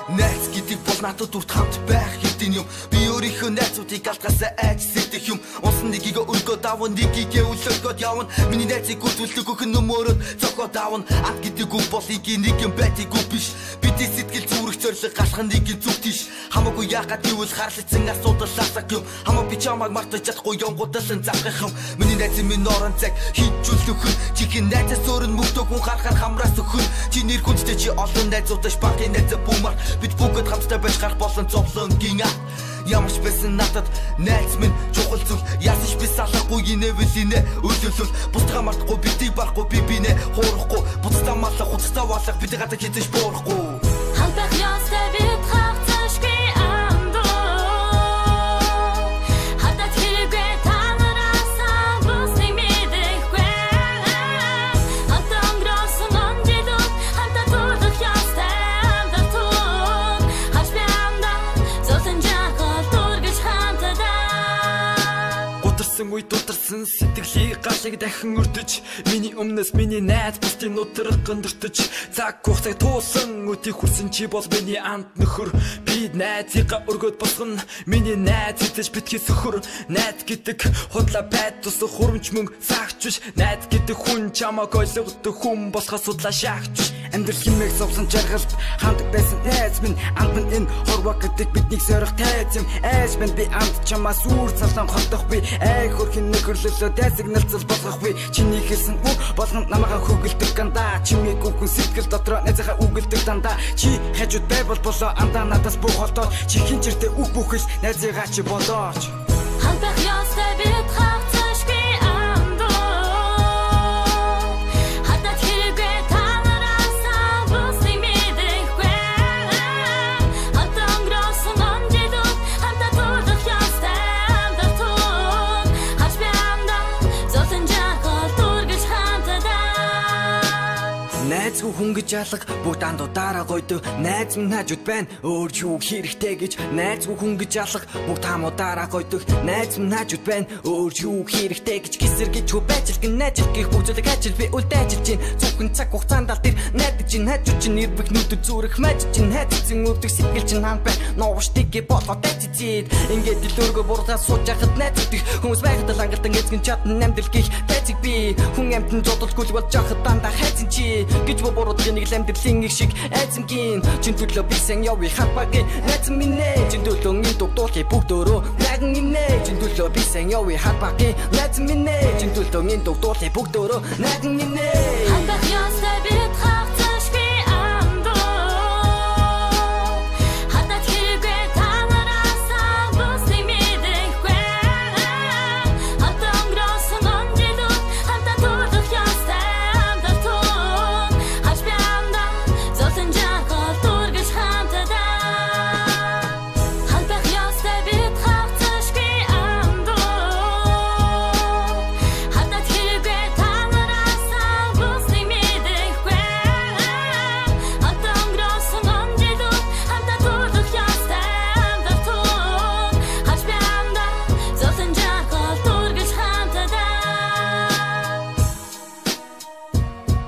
Найз гэдэг бол надад үрд хамт байх хэдийн юм. Би өөрийнхөө найзуудыг алдгасаа айж сэтгэх юм. Унсан нэгийг өргөө даван нэгийг өлөөгөөд явна. Миний найзыг үзүүлдэг өхөн нөмөрөд цогоод давна. Ад гэдэг үг болыг нэг юм байдаггүй биш. Бидний сэтгэл зүрх зориг галхан нэг зүг тийш. Хамаагүй яагаад гэвэл харлагдсан асуудал ласаг юм. Хамаа би чамайг мартаж чадахгүй явгуудаас завхах юм. Миний найз минь орон цаг хийжүүл өхөн. Чихэн найзаас өөр нь мөвдөг хүн харахаар хамраас өхөн. Чи нэр хүндтэй чи олон найзуудаш багын найзаа бумар. Бид бүгд хамтдаа байж гарах болон зовлонгийн ат. Ямарч байсан надад найз минь чухал зүйл. Ясаж би салахгүй инээвэл инээ өлөөлөл. Бусдаа мартахгүй бидийг барахгүй би бинэ хуурахгүй. Буцтаа малах хуцтаа валах бид гадаг хийж буурахгүй. Хамтдаа ястай бид хавцаш би андуу. Хатад хэрэггүй танараасаа бүсний мэдэхгүй. Хамтдаа өнгөрөөсөн онжидууд хамтдаа дуудах ястай амдатууд. Хаш би амдаа зовсон жахал дургаж хамтдаа. Гутарсан үед дутарсан сэтгэлийг галыг дахин өрдөж. Миний өмнөөс миний найз бусдын нутрах гөндөртөж. Цаг хугацааг туулсан өтийг хүрсэн чи бол миний амт нөхөр. Би найзыгаа өргөд босгоно. Миний найз эзэж битгий сөхөр. Найз гэдэг худлаа байд тусах хурамч мөнгө саагч биш. Найз гэдэг хүн чамааг ойлгодог хүн босгоо судлаа шаагч биш. Амьдрал хэмээх зовсон жаргалд хамт байсан найз минь амт минь энэ хорвоо гэдэг биднийг сорих тайз юм. Айж минь би амт чамаас үүр цалан хотдох би. Ай хөрхин нөхөрлөлөө дайсаг нэлцэл болгох би. Чиний хэлсэн үг болгонд намайга хөглөдөг гандаа. Чимээг үхэн сэтгэл дотроо найзахаа үгэлдэг дандаа. Чи хажууд байвал болоо андаа надаас бүх холдоо. Чи хинчэртэй үг бүхэж найзыгаа чи бодооч. Хамтдаа ястай бид хавцаш би андуу. Хатад хэрэггүй танараасаа бүсний мэдэхгүй. Хамтдаа өнгөрөөсөн онжидууд хамтдаа дуудах ястай амдатууд. Хаш би амдаа зовсон жахал дургаж хамтдаа. Найзгүй хүн гэж алга бүгд андуудаараа гойдог. Найз минь хажууд байна өөр юу хэрэгтэй гэж. Найзгүй хүн гэж алга бүгд хамуудаараа гойдог. Найз минь хажууд байна өөр юу хэрэгтэй гэж. Гисэр гэж хөө байж гэн найз гих бүгдийг ажил би үлдээжилж гин. Зөвхөн цаг хугацаанд ал тэр найдаж гин хажууд чинь нэрбэх нүд зүрх маж чинь хайцсан өвдөг сэтгэл чинь хаан бай. Новштиг болоо тайцээд ингээд дэлгөргө бургаас сууж яхад найздаг хүмүүс байгаад ангалтан эзгэн чадна амьдрал гих тайцэг би. Хүн амтэн зодолгүй болж яхад дандаа хайцсан чи гэж боруудгийн нэг амьдралын их шиг айцмгийн чин төлөө би сэн явъя хапагийн найз минь чин төлөө ин дугдуулахыг бүгдөө найган инэ чин төлөө би сэн явъя хапагийн найз минь чин төлөө ин дугдуулахыг бүгдөө найган инэ.